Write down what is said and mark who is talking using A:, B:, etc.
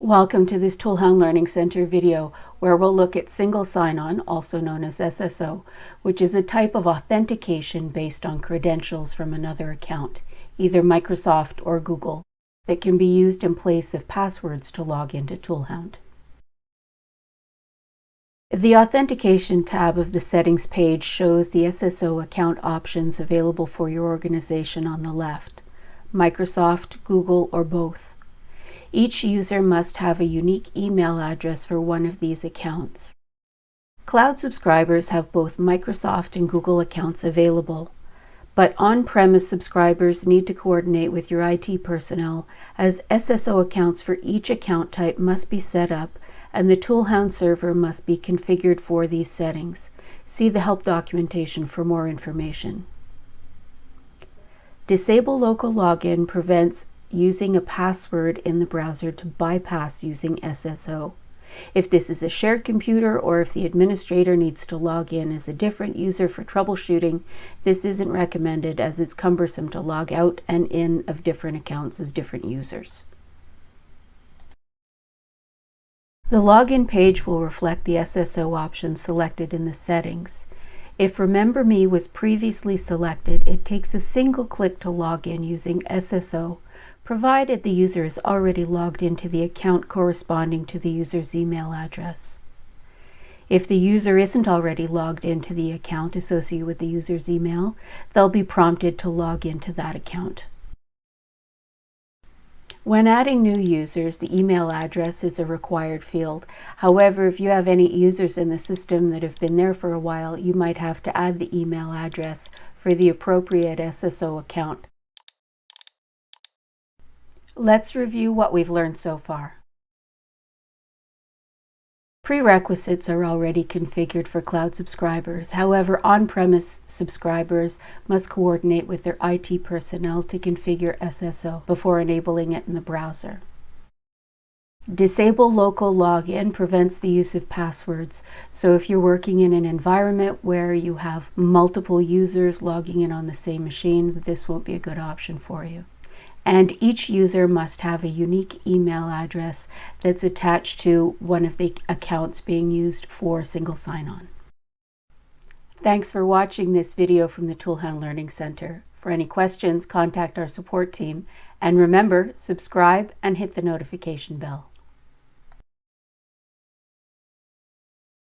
A: Welcome to this ToolHound Learning Center video where we'll look at single sign-on, also known as SSO, which is a type of authentication based on credentials from another account, either Microsoft or Google, that can be used in place of passwords to log into ToolHound. The Authentication tab of the Settings page shows the SSO account options available for your organization on the left, Microsoft, Google, or both. Each user must have a unique email address for one of these accounts. Cloud subscribers have both Microsoft and Google accounts available, but on-premise subscribers need to coordinate with your IT personnel, as SSO accounts for each account type must be set up and the ToolHound server must be configured for these settings. See the help documentation for more information. Disable local login prevents using a password in the browser to bypass using SSO. If this is a shared computer or if the administrator needs to log in as a different user for troubleshooting, this isn't recommended as it's cumbersome to log out and in of different accounts as different users. The login page will reflect the SSO options selected in the settings. If Remember Me was previously selected, it takes a single click to log in using SSO, provided the user is already logged into the account corresponding to the user's email address. If the user isn't already logged into the account associated with the user's email, they'll be prompted to log into that account. When adding new users, the email address is a required field. However, if you have any users in the system that have been there for a while, you might have to add the email address for the appropriate SSO account. Let's review what we've learned so far. Prerequisites are already configured for cloud subscribers. However, on-premise subscribers must coordinate with their IT personnel to configure SSO before enabling it in the browser. Disable local login prevents the use of passwords. So if you're working in an environment where you have multiple users logging in on the same machine, this won't be a good option for you. And each user must have a unique email address that's attached to one of the accounts being used for single sign-on. Thanks for watching this video from the ToolHound Learning Center. For any questions, contact our support team. And remember, subscribe and hit the notification bell.